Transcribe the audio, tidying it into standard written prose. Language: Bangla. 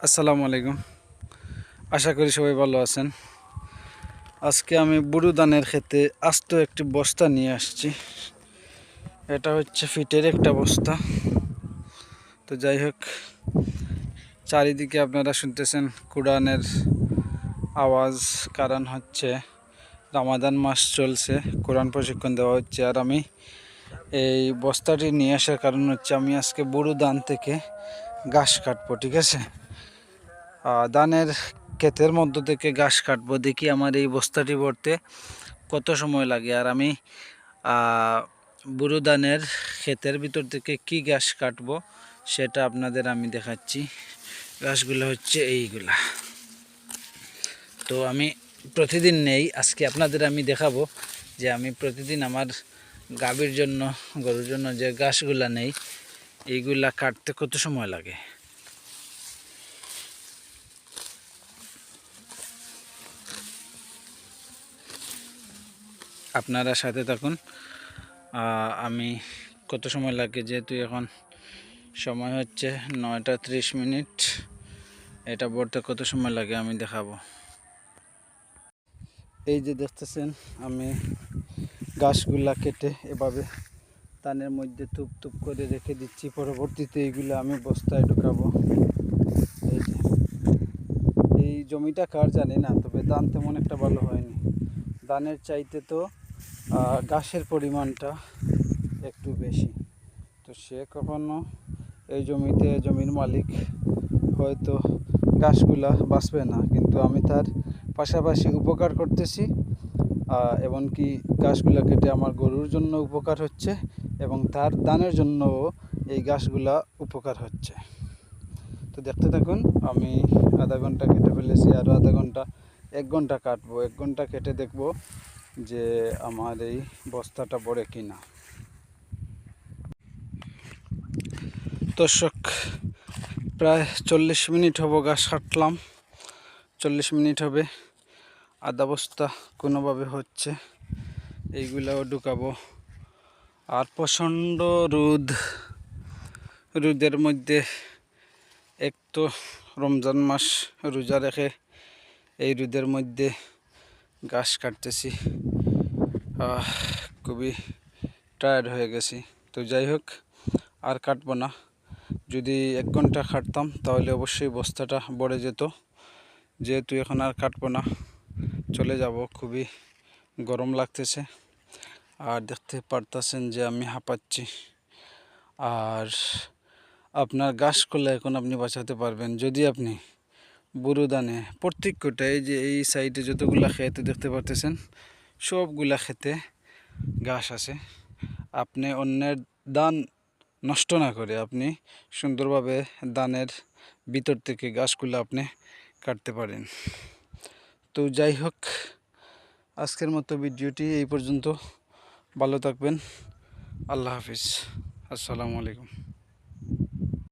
আসসালামু আলাইকুম। আশা করি সবাই ভালো আছেন। আজকে আমি বুড়ো ধানের ক্ষেতে আস্ত একটি বস্তা নিয়ে আসছি। এটা হচ্ছে ফিটের একটা বস্তা। তো যাই হোক, চারিদিকে আপনারা শুনতেছেন কুরআনের আওয়াজ, কারণ হচ্ছে রমাদান মাস চলছে, কোরআন প্রশিক্ষণ দেওয়া হচ্ছে। আর আমি এই বস্তাটি নিয়ে আসার কারণ হচ্ছে আমি আজকে বুড়ো ধান থেকে ঘাস কাটবো, ঠিক আছে। ধানের ক্ষেতের মধ্য থেকে ঘাস কাটবো, দেখি আমার এই বস্তাটি ভরতে কত সময় লাগে। আর আমি বুড়ো ধানের ক্ষেতের ভিতর থেকে কি ঘাস কাটবো সেটা আপনাদের আমি দেখাচ্ছি। ঘাসগুলো হচ্ছে এইগুলা। তো আমি প্রতিদিন নেই, আজকে আপনাদের আমি দেখাবো যে আমি প্রতিদিন আমার গাভীর জন্য, গরুর জন্য যে ঘাসগুলা নেই, এইগুলা কাটতে কত সময় লাগে। আপনারা সাথে থাকুন। আমি কত সময় লাগে, যেহেতু এখন সময় হচ্ছে 9টা 30 মিনিট, এটা ভরতে কত সময় লাগে আমি দেখাবো। এই যে দেখতেছেন, আমি ঘাসগুলা কেটে এভাবে ধানের মধ্যে তুপ তুপ করে রেখে দিচ্ছি। পরবর্তীতে এইগুলো আমি বস্তায় ঢুকাবো। এই যে এই জমিটা কার জানি না, তবে ধান তেমন একটা ভালো হয়নি। ধানের চাইতে তো ঘাসের পরিমাণটা একটু বেশি। তো সে কখনো এই জমিতে, জমির মালিক হয়তো ঘাসগুলা বাঁচবে না, কিন্তু আমি তার পাশাপাশি উপকার করতেছি। এমনকি ঘাসগুলা কেটে আমার গরুর জন্য উপকার হচ্ছে এবং তার ধানের জন্যও এই ঘাসগুলা উপকার হচ্ছে। তো দেখতে থাকুন, আমি আধা ঘন্টা কেটে ফেলেছি, আরও আধা ঘন্টা, 1 ঘন্টা কাটবো। 1 ঘন্টা কেটে দেখব যে আমার এই বস্তাটা ভরে কিনা। দর্শক, প্রায় 40 মিনিট হবো ঘাস কাটলাম। 40 মিনিট হবে, আধা বস্তা কোনোভাবে হচ্ছে। এইগুলাও ঢুকাবো। আর প্রচণ্ড রোদের মধ্যে, এক তো রমজান মাস রোজা রেখে এই রোদের মধ্যে ঘাস কাটতেছি, খুবই টায়ার্ড হয়ে গেছি। তো যাই হোক, আর কাটবো না। যদি 1 ঘন্টা কাটতাম তাহলে অবশ্যই বস্তাটা ভরে যেত। যেহেতু এখন আর কাটবো না, চলে যাব। খুবই গরম লাগতেছে, আর দেখতে পারতেছেন যে আমি হাঁপাচ্ছি। আর আপনার ঘাসগুলো এখন আপনি বাঁচাতে পারবেন যদি আপনি বুড়ো ধানে প্রত্যেকটা, এই যে এই সাইডে যতগুলা খেতে দেখতে পারতেছেন, সবগুলা খেতে ঘাস আছে। আপনি অন্যের ধান নষ্ট না করে আপনি সুন্দরভাবে ধানের ভিতর থেকে ঘাসগুলো আপনি কাটতে পারেন। তো যাই হোক, আজকের মতো ভিডিওটি এই পর্যন্ত। ভালো থাকবেন। আল্লাহ হাফিজ। আসসালামু আলাইকুম।